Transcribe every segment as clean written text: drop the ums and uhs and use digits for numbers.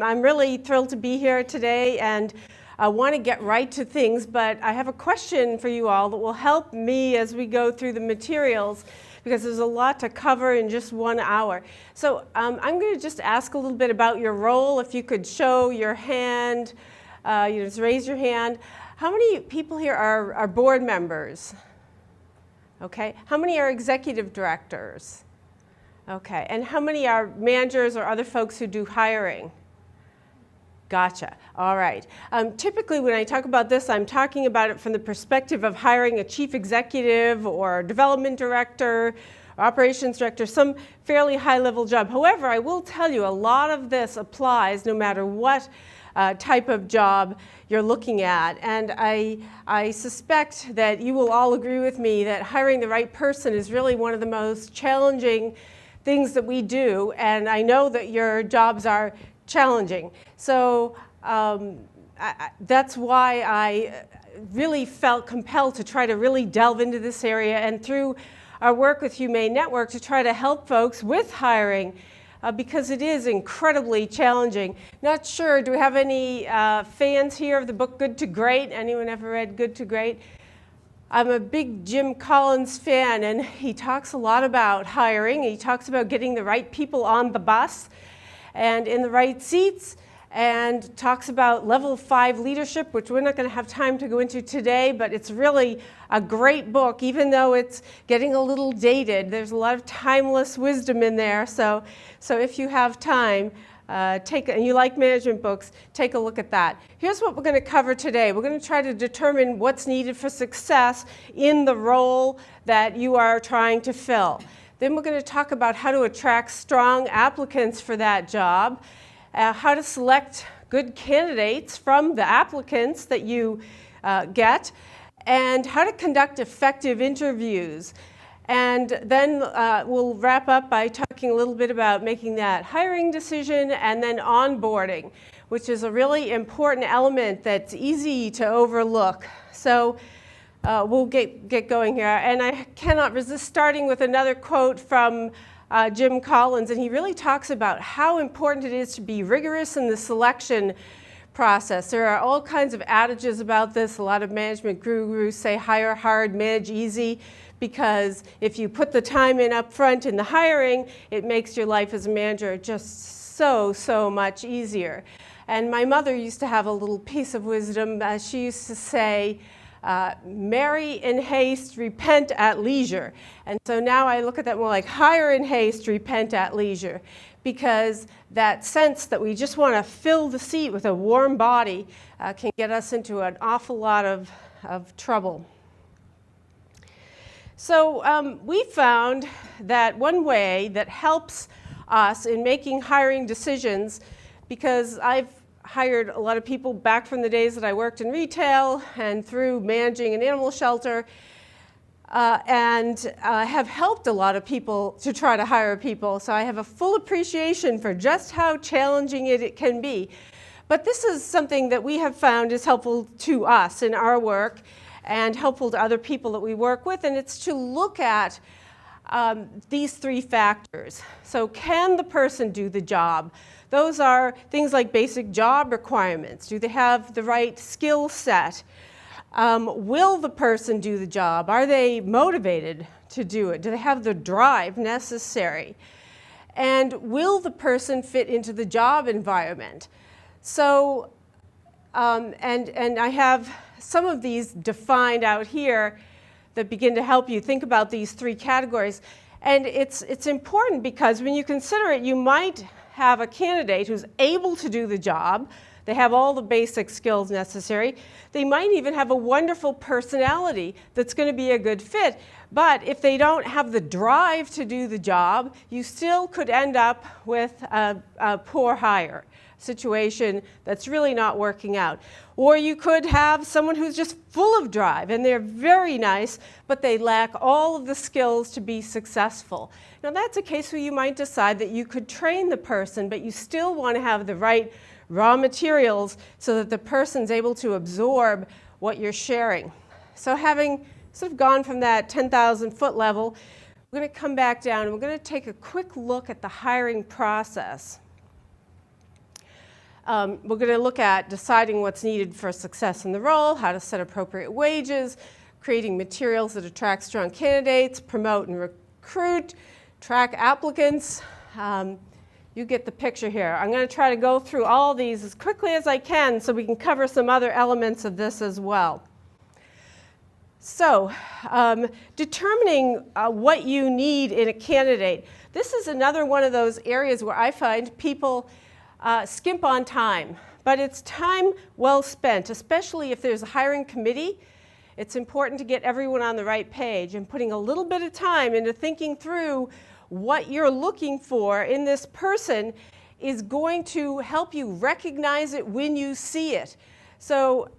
I'm really thrilled to be here today, and I want to get right to things, but I have a question for you all that will help me as we go through the materials, because there's a lot to cover in just 1 hour. So I'm going to just ask a little bit about your role. If you could show your hand, just raise your hand. How many people here are board members? Okay. How many are executive directors? Okay. And how many are managers or other folks who do hiring? Gotcha. All right. Typically when I talk about this, I'm talking about it from the perspective of hiring a chief executive or development director, or operations director, some fairly high-level job. However, I will tell you a lot of this applies no matter what type of job you're looking at. And I suspect that you will all agree with me that hiring the right person is really one of the most challenging things that we do. And I know that your jobs are challenging. So that's why I really felt compelled to try to really delve into this area, and through our work with Humane Network to try to help folks with hiring because it is incredibly challenging. Not sure, do we have any fans here of the book Good to Great? Anyone ever read Good to Great? I'm a big Jim Collins fan, and he talks a lot about hiring. He talks about getting the right people on the bus and in the right seats, and talks about level 5 leadership, which we're not going to have time to go into today, but it's really a great book, even though it's getting a little dated. There's a lot of timeless wisdom in there, so if you have time, and you like management books, take a look at that. Here's what we're going to cover today. We're going to try to determine what's needed for success in the role that you are trying to fill. Then we're going to talk about how to attract strong applicants for that job, how to select good candidates from the applicants that you get, and how to conduct effective interviews. And then we'll wrap up by talking a little bit about making that hiring decision, and then onboarding, which is a really important element that's easy to overlook. So we'll get going here. And I cannot resist starting with another quote from Jim Collins, and he really talks about how important it is to be rigorous in the selection process. There are all kinds of adages about this. A lot of management gurus say hire hard, manage easy, because if you put the time in up front in the hiring, it makes your life as a manager just so much easier. And my mother used to have a little piece of wisdom. She used to say, marry in haste, repent at leisure. And so now I look at that more like hire in haste, repent at leisure, because that sense that we just want to fill the seat with a warm body can get us into an awful lot of trouble. So we found that one way that helps us in making hiring decisions, because I've hired a lot of people back from the days that I worked in retail and through managing an animal shelter, and have helped a lot of people to try to hire people. So I have a full appreciation for just how challenging it can be. But this is something that we have found is helpful to us in our work and helpful to other people that we work with, and it's to look at these 3 factors. So can the person do the job? Those are things like basic job requirements. Do they have the right skill set? Will the person do the job? Are they motivated to do it? Do they have the drive necessary? And will the person fit into the job environment? So, and I have some of these defined out here that begin to help you think about these 3 categories. And it's important because when you consider it, you might have a candidate who's able to do the job. They have all the basic skills necessary. They might even have a wonderful personality that's going to be a good fit. But if they don't have the drive to do the job, you still could end up with a poor hire situation that's really not working out. Or you could have someone who's just full of drive and they're very nice, but they lack all of the skills to be successful. Now that's a case where you might decide that you could train the person, but you still want to have the right raw materials so that the person's able to absorb what you're sharing. So having sort of gone from that 10,000 foot level, we're going to come back down and we're going to take a quick look at the hiring process. We're going to look at deciding what's needed for success in the role, how to set appropriate wages, creating materials that attract strong candidates, promote and recruit, track applicants. You get the picture here. I'm going to try to go through all these as quickly as I can so we can cover some other elements of this as well. So, determining what you need in a candidate. This is another one of those areas where I find people skimp on time, but it's time well spent, especially if there's a hiring committee. It's important to get everyone on the right page, and putting a little bit of time into thinking through what you're looking for in this person is going to help you recognize it when you see it. So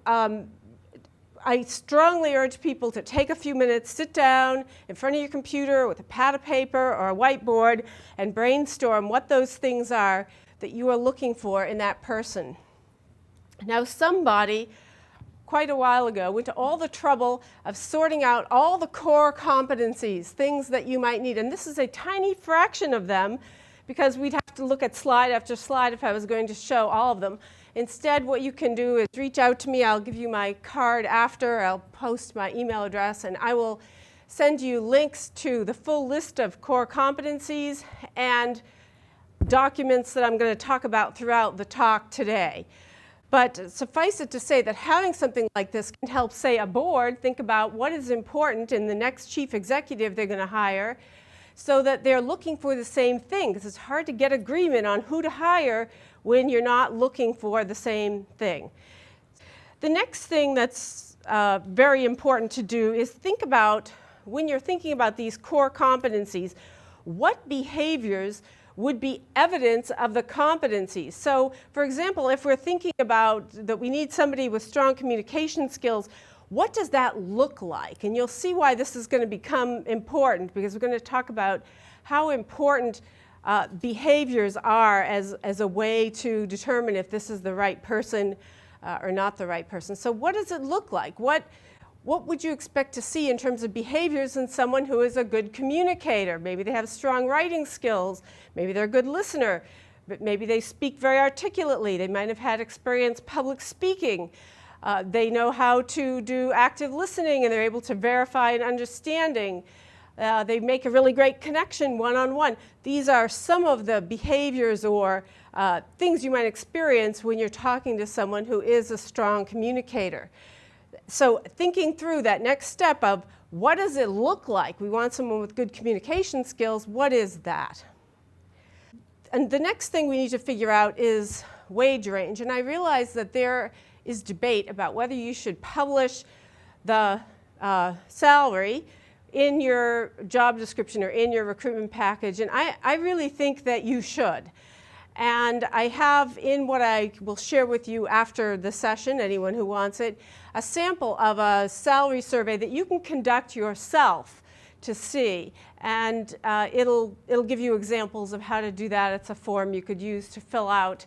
I strongly urge people to take a few minutes, sit down in front of your computer with a pad of paper or a whiteboard and brainstorm what those things are that you are looking for in that person. Now, somebody quite a while ago went to all the trouble of sorting out all the core competencies, things that you might need. And this is a tiny fraction of them, because we'd have to look at slide after slide if I was going to show all of them. Instead, what you can do is reach out to me. I'll give you my card after. I'll post my email address, and I will send you links to the full list of core competencies and documents that I'm going to talk about throughout the talk today. But suffice it to say that having something like this can help, say, a board think about what is important in the next chief executive they're going to hire, so that they're looking for the same thing, because it's hard to get agreement on who to hire when you're not looking for the same thing. The next thing that's very important to do is think about, when you're thinking about these core competencies, what behaviors would be evidence of the competencies. So, for example, if we're thinking about that we need somebody with strong communication skills, what does that look like? And you'll see why this is going to become important, because we're going to talk about how important behaviors are as a way to determine if this is the right person or not the right person. So what does it look like? What would you expect to see in terms of behaviors in someone who is a good communicator? Maybe they have strong writing skills. Maybe they're a good listener. But maybe they speak very articulately. They might have had experience public speaking. They know how to do active listening, and they're able to verify an understanding. They make a really great connection one-on-one. These are some of the behaviors or things you might experience when you're talking to someone who is a strong communicator. So thinking through that next step of what does it look like? We want someone with good communication skills. What is that? And the next thing we need to figure out is wage range. And I realize that there is debate about whether you should publish the salary in your job description or in your recruitment package. And I really think that you should. And I have in what I will share with you after the session, anyone who wants it, a sample of a salary survey that you can conduct yourself to see. And it'll give you examples of how to do that. It's a form you could use to fill out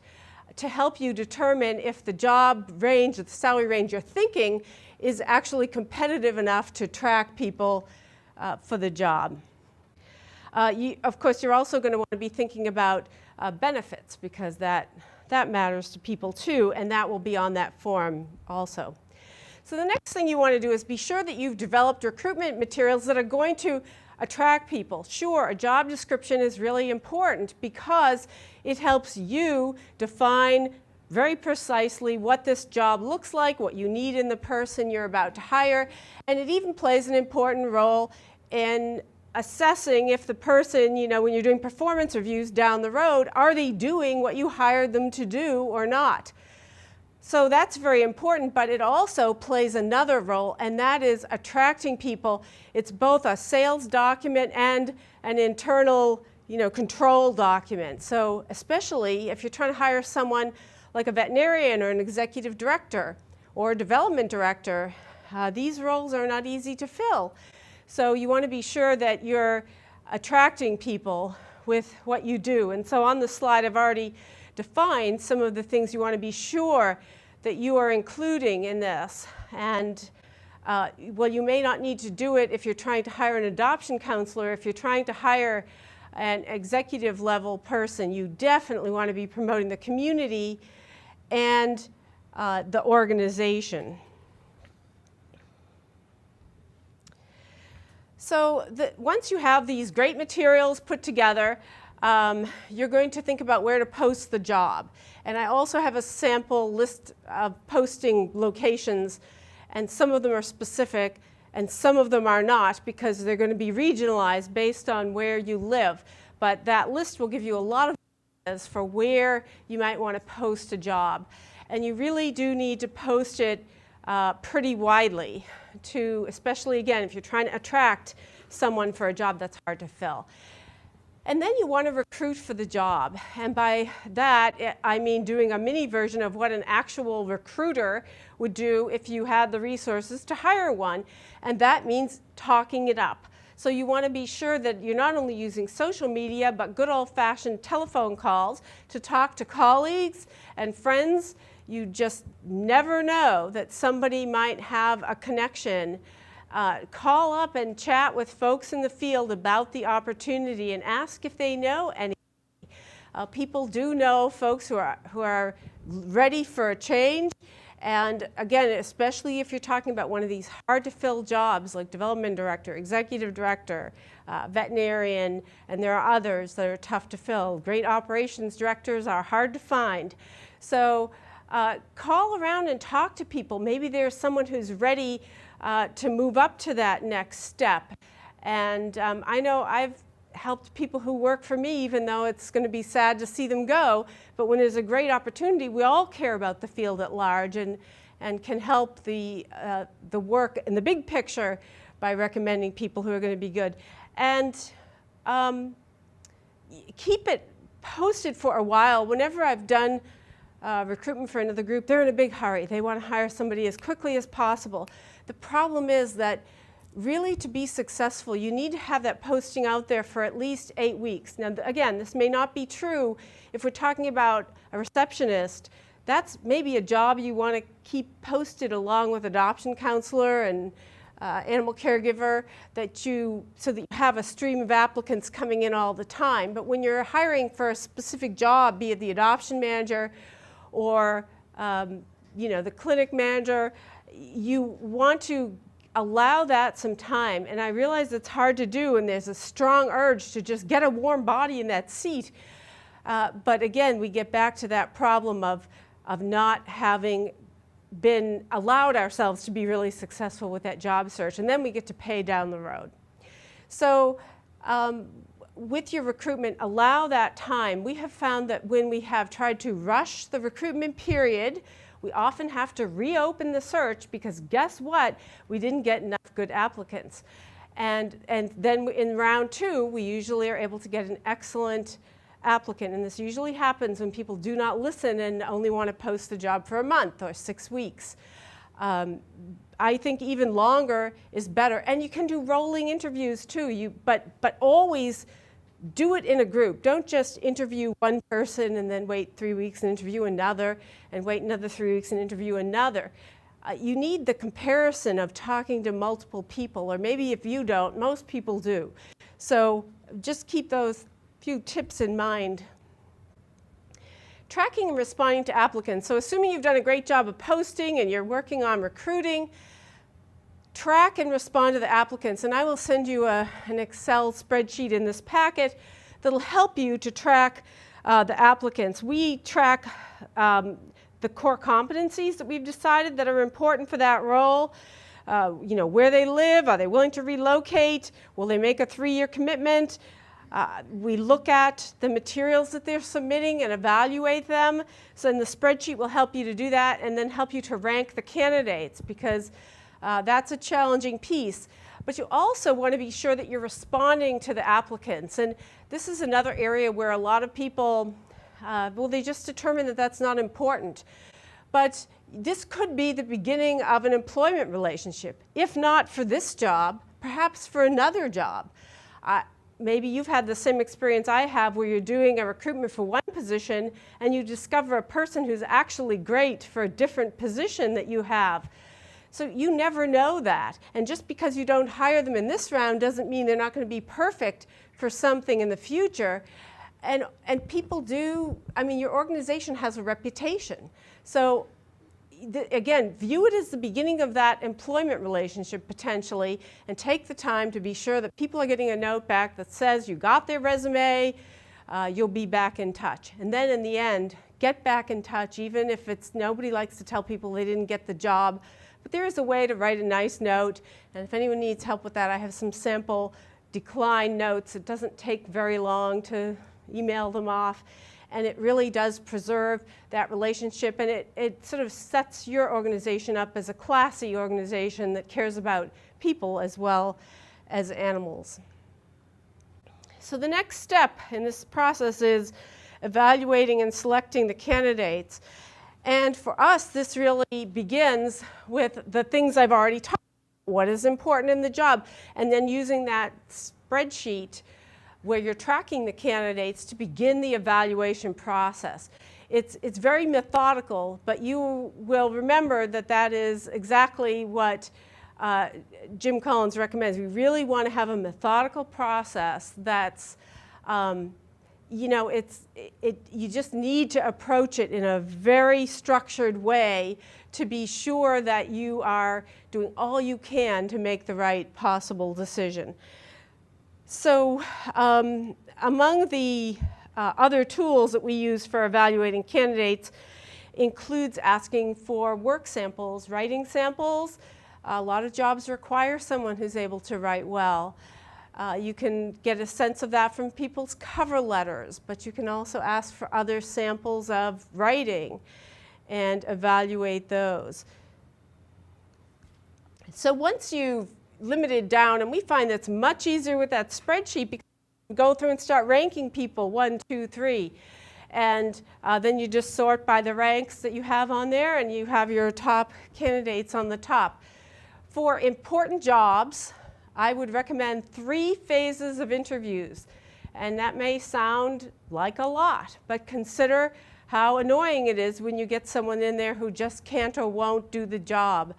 to help you determine if the job range, or the salary range you're thinking is actually competitive enough to attract people for the job. Of course, you're also going to want to be thinking about benefits, because that matters to people too, and that will be on that form also. So the next thing you want to do is be sure that you've developed recruitment materials that are going to attract people. Sure, a job description is really important because it helps you define very precisely what this job looks like, what you need in the person you're about to hire, and it even plays an important role in assessing if the person, when you're doing performance reviews down the road, are they doing what you hired them to do or not? So that's very important, but it also plays another role, and that is attracting people. It's both a sales document and an internal, control document. So especially if you're trying to hire someone like a veterinarian or an executive director or a development director, these roles are not easy to fill. So you want to be sure that you're attracting people with what you do. And so on the slide, I've already defined some of the things you want to be sure that you are including in this. And well, you may not need to do it if you're trying to hire an adoption counselor. If you're trying to hire an executive level person, you definitely want to be promoting the community and the organization. So once you have these great materials put together, you're going to think about where to post the job. And I also have a sample list of posting locations, and some of them are specific and some of them are not, because they're going to be regionalized based on where you live. But that list will give you a lot of ideas for where you might want to post a job. And you really do need to post it pretty widely, to, especially again, if you're trying to attract someone for a job that's hard to fill. And then you want to recruit for the job. And by that, I mean doing a mini version of what an actual recruiter would do if you had the resources to hire one. And that means talking it up. So you want to be sure that you're not only using social media, but good old-fashioned telephone calls to talk to colleagues and friends. You just never know that somebody might have a connection. Call up and chat with folks in the field about the opportunity and ask if they know any. People do know folks who are ready for a change. And again, especially if you're talking about one of these hard to fill jobs like development director, executive director, veterinarian, and there are others that are tough to fill. Great operations directors are hard to find. So call around and talk to people. Maybe there's someone who's ready to move up to that next step. And I know I've helped people who work for me, even though it's going to be sad to see them go. But when there's a great opportunity, we all care about the field at large and can help the work in the big picture by recommending people who are going to be good. And keep it posted for a while. Whenever I've done recruitment for another group, they're in a big hurry. They want to hire somebody as quickly as possible. The problem is that really to be successful, you need to have that posting out there for at least 8 weeks. Now, again, this may not be true if we're talking about a receptionist. That's maybe a job you want to keep posted along with adoption counselor and animal caregiver, so that you have a stream of applicants coming in all the time. But when you're hiring for a specific job, be it the adoption manager or the clinic manager, you want to allow that some time. And I realize it's hard to do, and there's a strong urge to just get a warm body in that seat. But again, we get back to that problem of not having been allowed ourselves to be really successful with that job search, and then we get to pay down the road. So with your recruitment, allow that time. We have found that when we have tried to rush the recruitment period, we often have to reopen the search because guess what? We didn't get enough good applicants. And then in round 2, we usually are able to get an excellent applicant. And this usually happens when people do not listen and only want to post the job for a month or 6 weeks. I think even longer is better. And you can do rolling interviews too, but always do it in a group. Don't just interview one person and then wait 3 weeks and interview another, and wait another 3 weeks and interview another. You need the comparison of talking to multiple people, or maybe if you don't, most people do. So just keep those few tips in mind. Tracking and responding to applicants. So assuming you've done a great job of posting and you're working on recruiting, track and respond to the applicants. And I will send you an Excel spreadsheet in this packet that'll help you to track the applicants. We track the core competencies that we've decided that are important for that role. Where they live, are they willing to relocate? Will they make a 3-year commitment? We look at the materials that they're submitting and evaluate them. So then the spreadsheet will help you to do that and then help you to rank the candidates, because that's a challenging piece. But you also want to be sure that you're responding to the applicants. And this is another area where a lot of people, they just determine that that's not important. But this could be the beginning of an employment relationship. If not for this job, perhaps for another job. Maybe you've had the same experience I have, where you're doing a recruitment for one position and you discover a person who's actually great for a different position that you have. So you never know that. And just because you don't hire them in this round doesn't mean they're not going to be perfect for something in the future. And people do, I mean, your organization has a reputation. So again, view it as the beginning of that employment relationship potentially, and take the time to be sure that people are getting a note back that says you got their resume, you'll be back in touch. And then in the end, get back in touch, even if it's, nobody likes to tell people they didn't get the job. But there is a way to write a nice note, and if anyone needs help with that, I have some sample decline notes. It doesn't take very long to email them off, and it really does preserve that relationship, and it sort of sets your organization up as a classy organization that cares about people as well as animals. So the next step in this process is evaluating and selecting the candidates. And for us, this really begins with the things I've already talked about. What is important in the job? And then using that spreadsheet where you're tracking the candidates to begin the evaluation process. It's very methodical, but you will remember that that is exactly what Jim Collins recommends. We really want to have a methodical process that's, you know, you just need to approach it in a very structured way to be sure that you are doing all you can to make the right possible decision. So among the other tools that we use for evaluating candidates includes asking for work samples, writing samples. A lot of jobs require someone who's able to write well. You can get a sense of that from people's cover letters, but you can also ask for other samples of writing and evaluate those. So once you've limited down, and we find that's much easier with that spreadsheet because you go through and start ranking people 1, 2, 3, and then you just sort by the ranks that you have on there, and you have your top candidates on the top. For important jobs, I would recommend 3 phases of interviews, and that may sound like a lot, but consider how annoying it is when you get someone in there who just can't or won't do the job.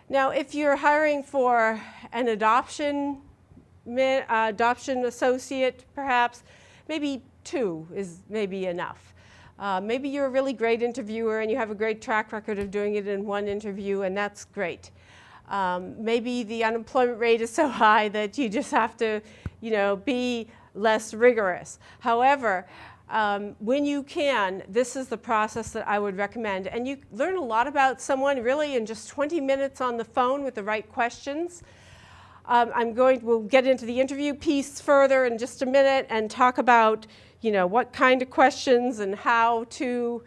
Now, if you're hiring for an adoption associate, perhaps, maybe 2 is maybe enough. Maybe you're a really great interviewer and you have a great track record of doing it in 1 interview, and that's great. Maybe the unemployment rate is so high that you just have to, you know, be less rigorous. However, when you can, this is the process that I would recommend. And you learn a lot about someone really in just 20 minutes on the phone with the right questions. We'll get into the interview piece further in just a minute and talk about, you know, what kind of questions and how to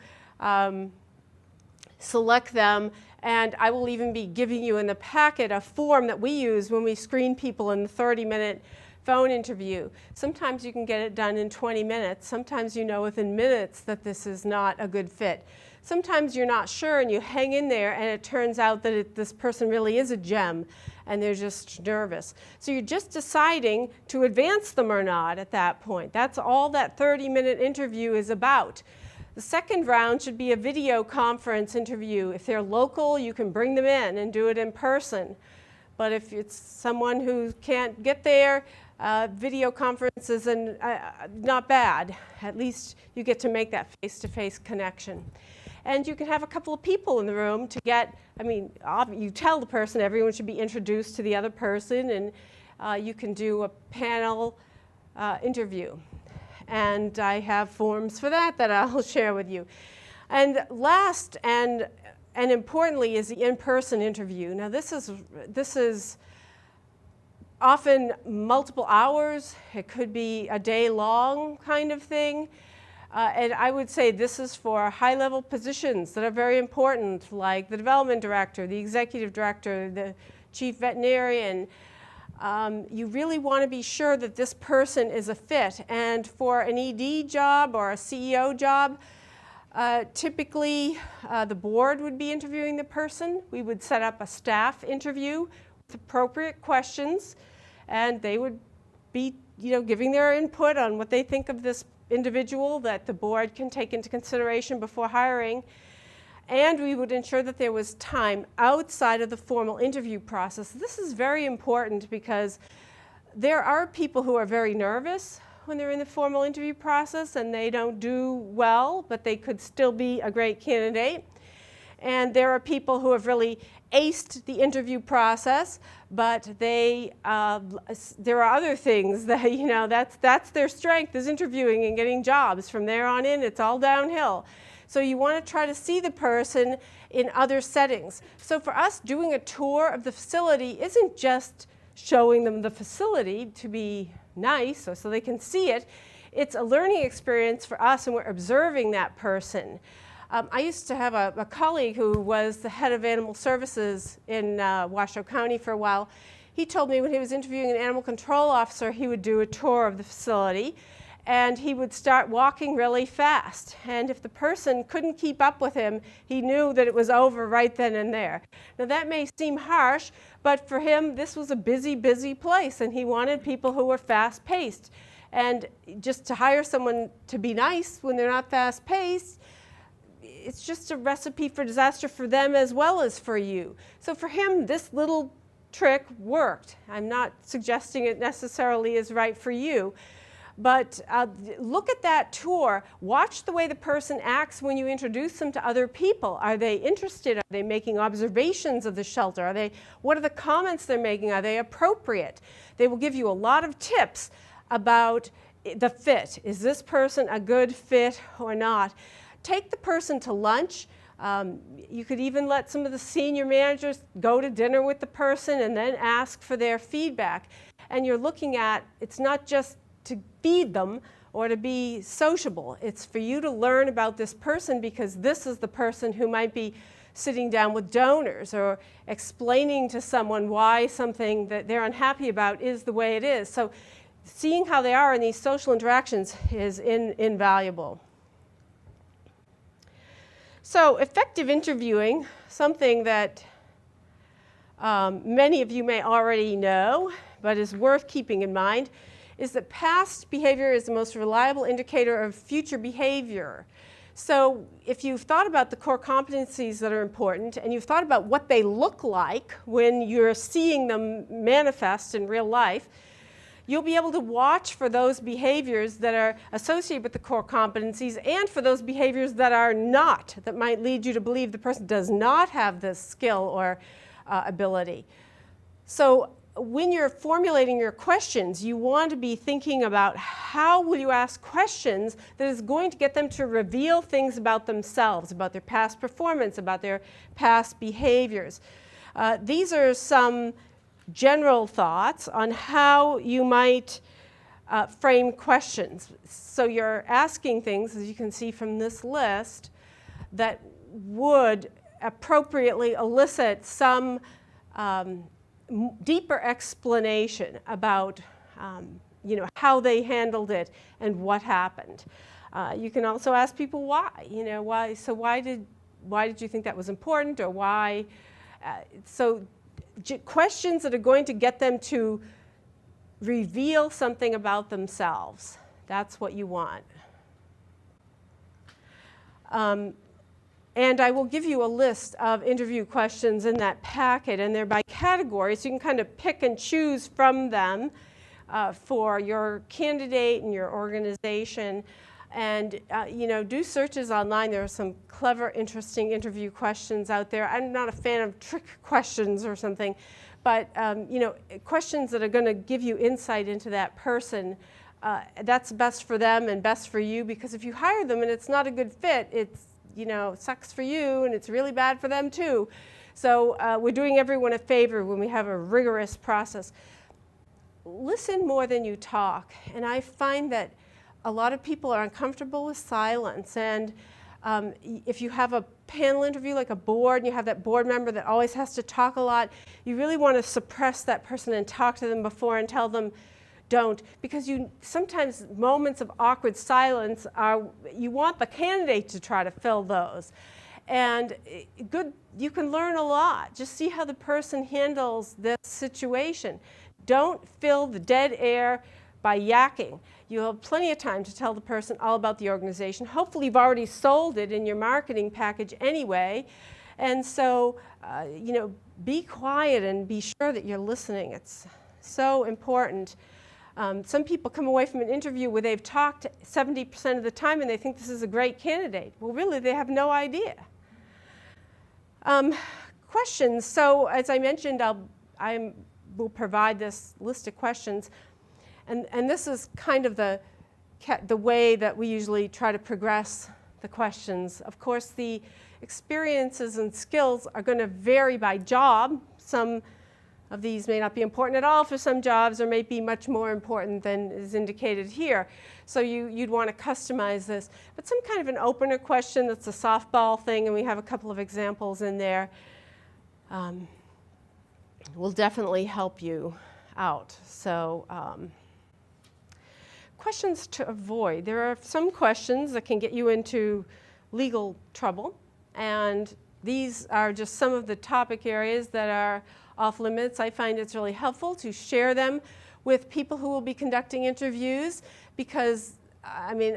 select them. And I will even be giving you in the packet a form that we use when we screen people in the 30-minute phone interview. Sometimes you can get it done in 20 minutes. Sometimes you know within minutes that this is not a good fit. Sometimes you're not sure and you hang in there and it turns out that this person really is a gem and they're just nervous. So you're just deciding to advance them or not at that point. That's all that 30-minute interview is about. The second round should be a video conference interview. If they're local, you can bring them in and do it in person. But if it's someone who can't get there, video conference is not bad. At least you get to make that face-to-face connection. And you can have a couple of people in the room to get, I mean, you tell the person everyone should be introduced to the other person, and you can do a panel interview. And I have forms for that I'll share with you. And last and importantly is the in-person interview. Now this is often multiple hours. It could be a day long kind of thing. And I would say this is for high-level positions that are very important, like the development director, the executive director, the chief veterinarian. You really want to be sure that this person is a fit. And for an ED job or a CEO job, typically the board would be interviewing the person. We would set up a staff interview with appropriate questions, and they would be, you know, giving their input on what they think of this individual that the board can take into consideration before hiring. And we would ensure that there was time outside of the formal interview process. This is very important because there are people who are very nervous when they're in the formal interview process and they don't do well, but they could still be a great candidate. And there are people who have really aced the interview process, but there are other things that, that's their strength, is interviewing and getting jobs. From there on in, it's all downhill. So you want to try to see the person in other settings. So for us, doing a tour of the facility isn't just showing them the facility to be nice or so they can see it. It's a learning experience for us, and we're observing that person. I used to have a colleague who was the head of animal services in Washoe County for a while. He told me when he was interviewing an animal control officer, he would do a tour of the facility, and he would start walking really fast. And if the person couldn't keep up with him, he knew that it was over right then and there. Now that may seem harsh, but for him, this was a busy, busy place, and he wanted people who were fast-paced. And just to hire someone to be nice when they're not fast-paced, it's just a recipe for disaster for them as well as for you. So for him, this little trick worked. I'm not suggesting it necessarily is right for you, but look at that tour. Watch the way the person acts when you introduce them to other people. Are they interested? Are they making observations of the shelter? What are the comments they're making? Are they appropriate? They will give you a lot of tips about the fit. Is this person a good fit or not? Take the person to lunch. You could even let some of the senior managers go to dinner with the person and then ask for their feedback. And you're looking at, it's not just to feed them or to be sociable. It's for you to learn about this person, because this is the person who might be sitting down with donors or explaining to someone why something that they're unhappy about is the way it is. So seeing how they are in these social interactions is invaluable. So effective interviewing, something that many of you may already know, but is worth keeping in mind, is that past behavior is the most reliable indicator of future behavior. So if you've thought about the core competencies that are important, and you've thought about what they look like when you're seeing them manifest in real life, you'll be able to watch for those behaviors that are associated with the core competencies and for those behaviors that are not, that might lead you to believe the person does not have this skill or ability. So when you're formulating your questions, you want to be thinking about how will you ask questions that is going to get them to reveal things about themselves, about their past performance, about their past behaviors. These are some general thoughts on how you might frame questions. So you're asking things, as you can see from this list, that would appropriately elicit some deeper explanation about how they handled it and what happened. You can also ask people why. Why? So why did you think that was important, or why? Questions that are going to get them to reveal something about themselves. That's what you want. And I will give you a list of interview questions in that packet, and they're by category, so you can kind of pick and choose from them for your candidate and your organization. And do searches online. There are some clever, interesting interview questions out there. I'm not a fan of trick questions or something, but questions that are going to give you insight into that person. That's best for them and best for you, because if you hire them and it's not a good fit, it's sucks for you and it's really bad for them too. So we're doing everyone a favor when we have a rigorous process. Listen more than you talk, and I find that a lot of people are uncomfortable with silence, and if you have a panel interview like a board and you have that board member that always has to talk a lot, you really want to suppress that person and talk to them before and tell them don't, because sometimes moments of awkward silence you want the candidate to try to fill those. And you can learn a lot. Just see how the person handles this situation. Don't fill the dead air by yakking. You'll have plenty of time to tell the person all about the organization. Hopefully you've already sold it in your marketing package anyway. And so, be quiet and be sure that you're listening. It's so important. Some people come away from an interview where they've talked 70% of the time and they think this is a great candidate. Well, really, they have no idea. Questions. So as I mentioned, I will provide this list of questions. And this is kind of the way that we usually try to progress the questions. Of course, the experiences and skills are going to vary by job. Some of these may not be important at all for some jobs or may be much more important than is indicated here. So you'd want to customize this. But some kind of an opener question that's a softball thing, and we have a couple of examples in there, will definitely help you out. So questions to avoid. There are some questions that can get you into legal trouble, and these are just some of the topic areas that are off limits. I find it's really helpful to share them with people who will be conducting interviews because, I mean,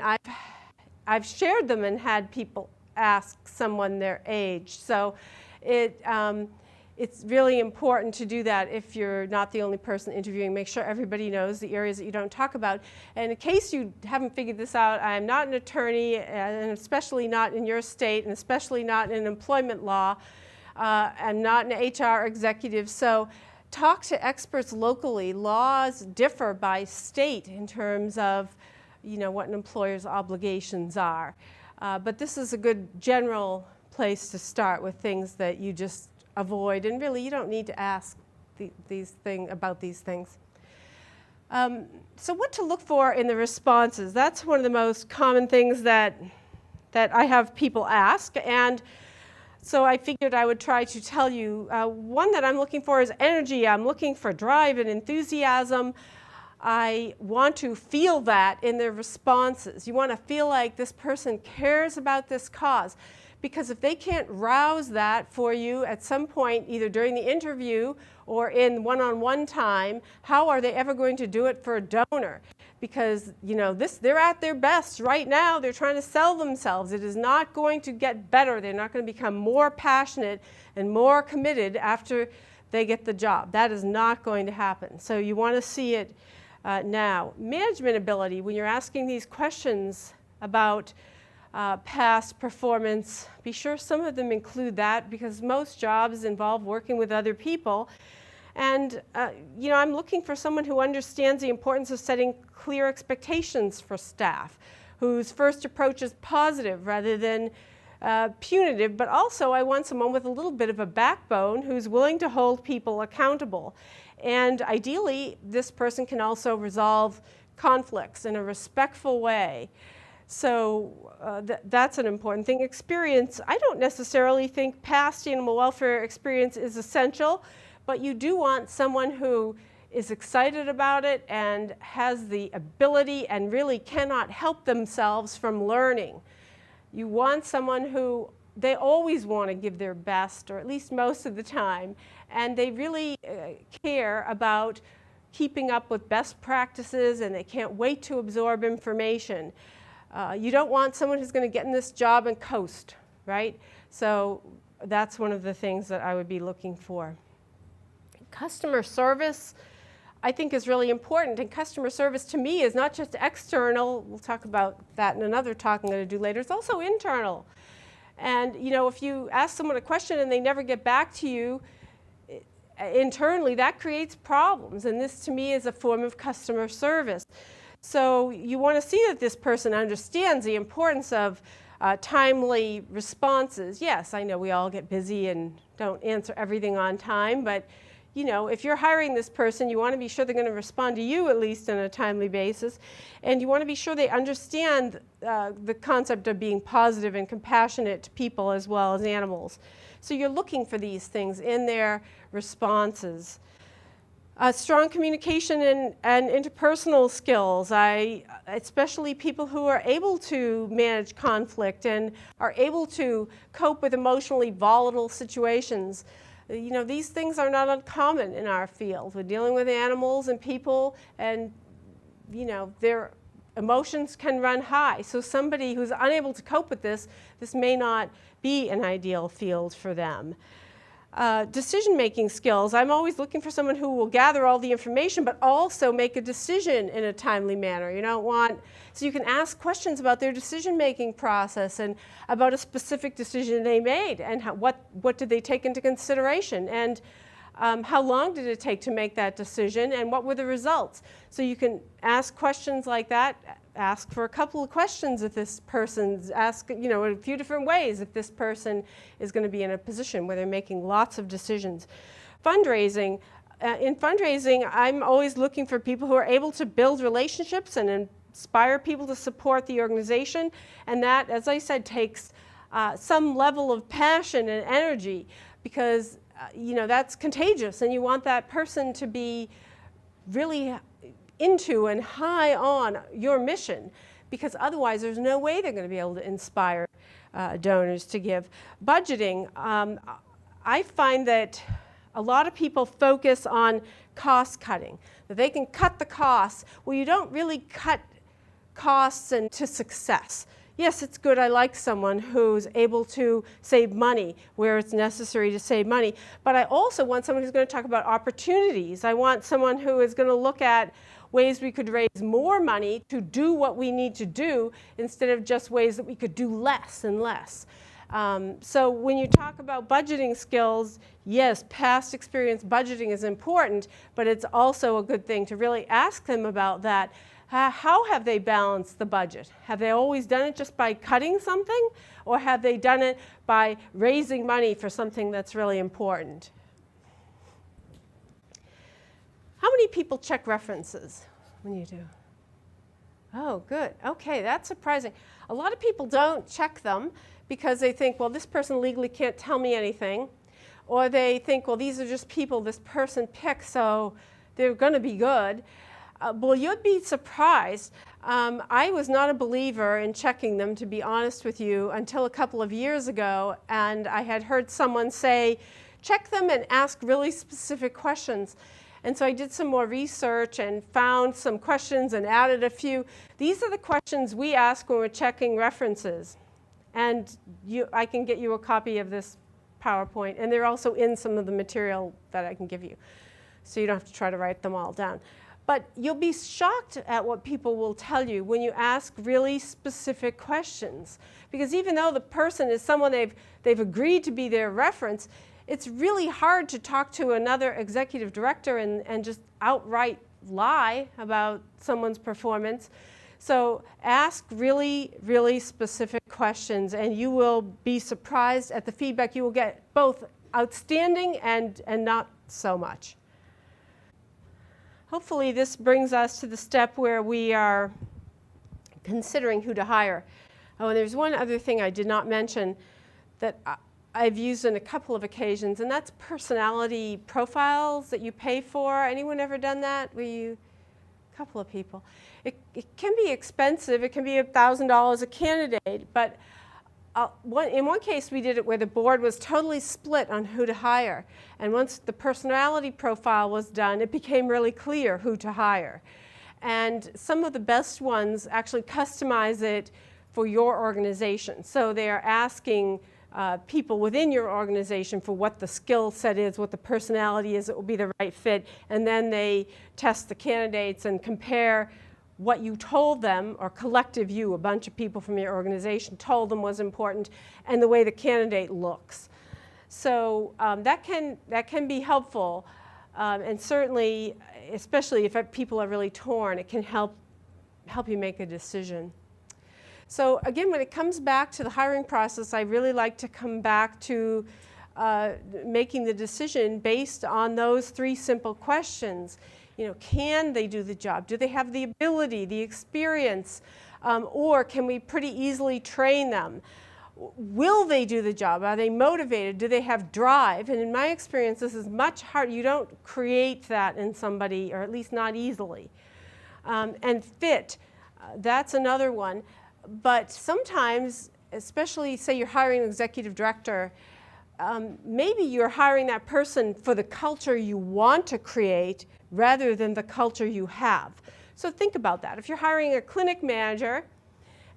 I've shared them and had people ask someone their age. So it's really important to do that if you're not the only person interviewing. Make sure everybody knows the areas that you don't talk about. And in case you haven't figured this out, I'm not an attorney, and especially not in your state, and especially not in employment law. I'm not an HR executive, so talk to experts locally. Laws differ by state in terms of, what an employer's obligations are. But this is a good general place to start with things that you just avoid, and really you don't need to ask about these things. So what to look for in the responses? That's one of the most common things that I have people ask, and so I figured I would try to tell you. One that I'm looking for is energy. I'm looking for drive and enthusiasm. I want to feel that in their responses. You want to feel like this person cares about this cause. Because if they can't rouse that for you at some point, either during the interview or in one-on-one time, how are they ever going to do it for a donor? Because they're at their best right now. They're trying to sell themselves. It is not going to get better. They're not going to become more passionate and more committed after they get the job. That is not going to happen. So you want to see it now. Management ability, when you're asking these questions about past performance, be sure some of them include that, because most jobs involve working with other people. And I'm looking for someone who understands the importance of setting clear expectations for staff, whose first approach is positive rather than punitive, but also I want someone with a little bit of a backbone who's willing to hold people accountable. And ideally, this person can also resolve conflicts in a respectful way. So that's an important thing. Experience, I don't necessarily think past animal welfare experience is essential, but you do want someone who is excited about it and has the ability and really cannot help themselves from learning. You want someone who they always want to give their best, or at least most of the time, and they really care about keeping up with best practices, and they can't wait to absorb information. You don't want someone who's going to get in this job and coast, right? So that's one of the things that I would be looking for. Customer service, I think, is really important. And customer service to me is not just external. We'll talk about that in another talk I'm going to do later. It's also internal. And if you ask someone a question and they never get back to you internally, that creates problems. And this to me is a form of customer service. So you want to see that this person understands the importance of timely responses. Yes, I know we all get busy and don't answer everything on time, but if you're hiring this person, you want to be sure they're going to respond to you at least on a timely basis, and you want to be sure they understand the concept of being positive and compassionate to people as well as animals. So you're looking for these things in their responses. Strong communication and interpersonal skills, especially people who are able to manage conflict and are able to cope with emotionally volatile situations. These things are not uncommon in our field. We're dealing with animals and people, and their emotions can run high. So somebody who's unable to cope with this may not be an ideal field for them. decision-making skills. I'm always looking for someone who will gather all the information but also make a decision in a timely manner. You don't want, so you can ask questions about their decision-making process and about a specific decision they made and what did they take into consideration and how long did it take to make that decision and what were the results. So you can ask questions like that. Ask for a couple of questions if this person's, in a few different ways if this person is going to be in a position where they're making lots of decisions. Fundraising. In fundraising, I'm always looking for people who are able to build relationships and inspire people to support the organization. And that, as I said, takes some level of passion and energy because, that's contagious. And you want that person to be really into and high on your mission because otherwise there's no way they're going to be able to inspire donors to give. Budgeting, I find that a lot of people focus on cost cutting, that they can cut the costs. Well, you don't really cut costs into success. Yes, it's good. I like someone who's able to save money where it's necessary to save money. But I also want someone who's going to talk about opportunities. I want someone who is going to look at ways we could raise more money to do what we need to do instead of just ways that we could do less and less. So when you talk about budgeting skills, yes, past experience budgeting is important, but it's also a good thing to really ask them about that. How have they balanced the budget? Have they always done it just by cutting something? Or have they done it by raising money for something that's really important? How many people check references when you do? Oh, good. Okay, that's surprising. A lot of people don't check them because they think, well, this person legally can't tell me anything. Or they think, well, these are just people this person picked, so they're going to be good. Well, you'd be surprised. I was not a believer in checking them, to be honest with you, until a couple of years ago. And I had heard someone say, check them and ask really specific questions. And so I did some more research and found some questions and added a few. These are the questions we ask when we're checking references. And I can get you a copy of this PowerPoint. And they're also in some of the material that I can give you. So you don't have to try to write them all down. But you'll be shocked at what people will tell you when you ask really specific questions. Because even though the person is someone they've agreed to be their reference, it's really hard to talk to another executive director and just outright lie about someone's performance. So ask really, really specific questions, and you will be surprised at the feedback you will get, both outstanding and not so much. Hopefully this brings us to the step where we are considering who to hire. Oh, and there's one other thing I did not mention that I've used on a couple of occasions, and that's personality profiles that you pay for. Anyone ever done that? A couple of people. It can be expensive. It can be $1,000 a candidate, but in one case we did it where the board was totally split on who to hire. And once the personality profile was done, it became really clear who to hire. And some of the best ones actually customize it for your organization. So they are asking people within your organization for what the skill set is, what the personality is that will be the right fit, and then they test the candidates and compare what you told them, or collective you, a bunch of people from your organization told them was important, and the way the candidate looks. So that can be helpful, and certainly, especially if people are really torn, it can help you make a decision. So again, when it comes back to the hiring process, I really like to come back to making the decision based on those three simple questions. Can they do the job? Do they have the ability, the experience, or can we pretty easily train them? Will they do the job? Are they motivated? Do they have drive? And in my experience, this is much harder. You don't create that in somebody, or at least not easily. And fit, that's another one. But sometimes, especially say you're hiring an executive director, maybe you're hiring that person for the culture you want to create rather than the culture you have. So think about that. If you're hiring a clinic manager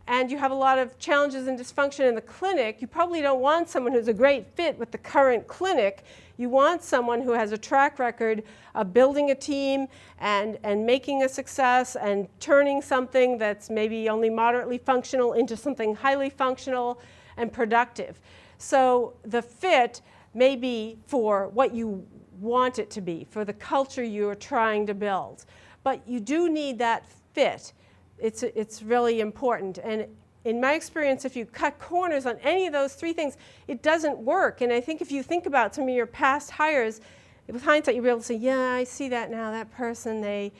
and you have a lot of challenges and dysfunction in the clinic, you probably don't want someone who's a great fit with the current clinic. You want someone who has a track record of building a team and making a success and turning something that's maybe only moderately functional into something highly functional and productive. So the fit may be for what you want it to be, for the culture you are trying to build. But you do need that fit. It's really important. And in my experience, if you cut corners on any of those three things, it doesn't work. And I think if you think about some of your past hires, with hindsight, you'll be able to say, yeah, I see that now. That person, they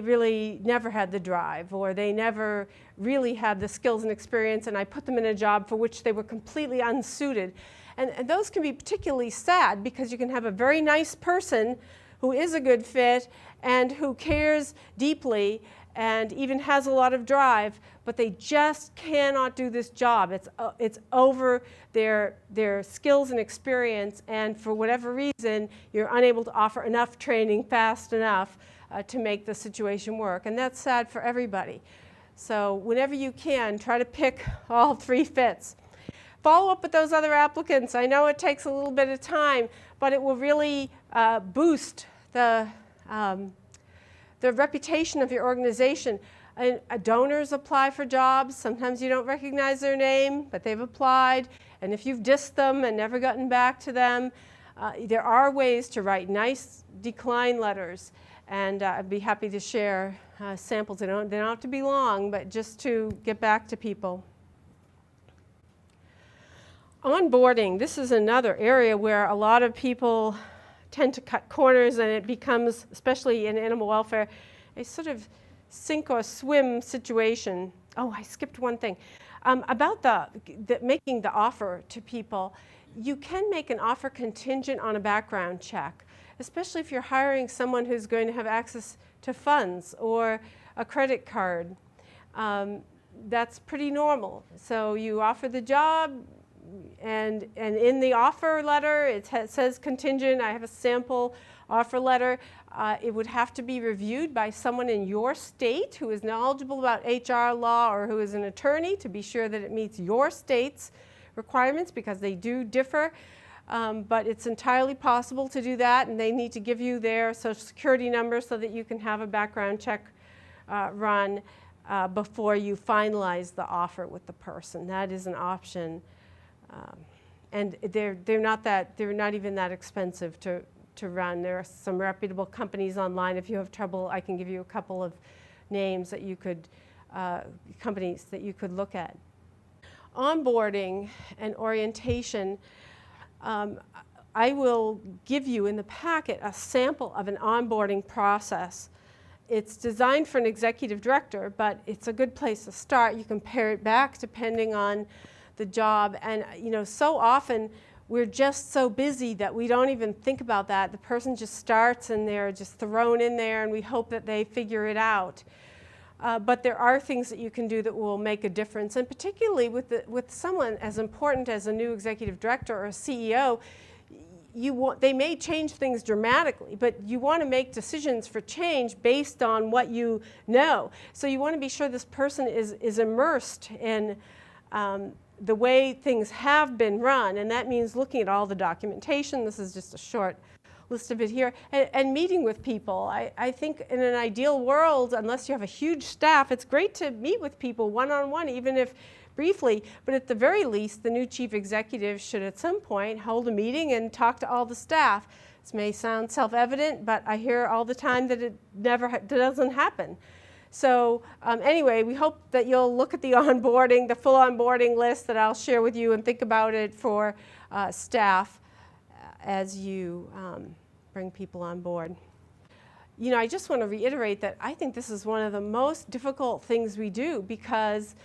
really never had the drive, or they never really had the skills and experience, and I put them in a job for which they were completely unsuited. And those can be particularly sad, because you can have a very nice person who is a good fit and who cares deeply and even has a lot of drive, but they just cannot do this job. It's over their skills and experience, and for whatever reason, you're unable to offer enough training fast enough to make the situation work. And that's sad for everybody. So whenever you can, try to pick all three fits. Follow up with those other applicants. I know it takes a little bit of time, but it will really boost the reputation of your organization. Donors apply for jobs. Sometimes you don't recognize their name, but they've applied. And if you've dissed them and never gotten back to them, there are ways to write nice decline letters. And I'd be happy to share samples. They don't have to be long, but just to get back to people. Onboarding. This is another area where a lot of people tend to cut corners, and it becomes, especially in animal welfare, a sort of sink or swim situation. Oh, I skipped one thing. About making the offer to people. You can make an offer contingent on a background check, especially if you're hiring someone who's going to have access to funds or a credit card. That's pretty normal. So you offer the job, and in the offer letter it says contingent. I have a sample offer letter. It would have to be reviewed by someone in your state who is knowledgeable about HR law or who is an attorney to be sure that it meets your state's requirements, because they do differ. But it's entirely possible to do that, and they need to give you their social security number so that you can have a background check run before you finalize the offer with the person. That is an option. And they're not even that expensive to run. There are some reputable companies online. If you have trouble, I can give you a couple of names that you could, companies that you could look at. Onboarding and orientation. I will give you in the packet a sample of an onboarding process. It's designed for an executive director, but it's a good place to start. You can pare it back depending on the job. And so often we're just so busy that we don't even think about that. The person just starts and they're just thrown in there, and we hope that they figure it out. But there are things that you can do that will make a difference, and particularly with someone as important as a new executive director or a CEO, they may change things dramatically, but you want to make decisions for change based on what you know. So you want to be sure this person is immersed in the way things have been run, and that means looking at all the documentation. This is just a short list of it here, and meeting with people. I think in an ideal world, unless you have a huge staff, it's great to meet with people one-on-one, even if briefly, but at the very least, the new chief executive should at some point hold a meeting and talk to all the staff. This may sound self-evident, but I hear all the time that it doesn't happen. So anyway, we hope that you'll look at the onboarding, the full onboarding list that I'll share with you, and think about it for staff as you bring people on board. I just want to reiterate that I think this is one of the most difficult things we do, because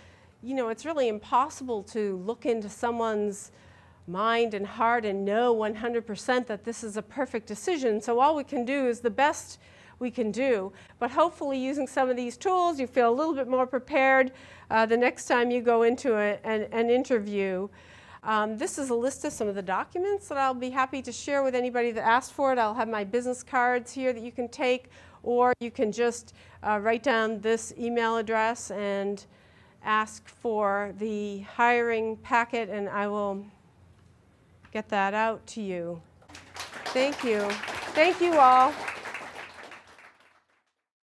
it's really impossible to look into someone's mind and heart and know 100% that this is a perfect decision. So all we can do is the best we can do. But hopefully, using some of these tools, you feel a little bit more prepared the next time you go into an interview. This is a list of some of the documents that I'll be happy to share with anybody that asks for it. I'll have my business cards here that you can take, or you can just write down this email address and ask for the hiring packet, and I will get that out to you. Thank you. Thank you all.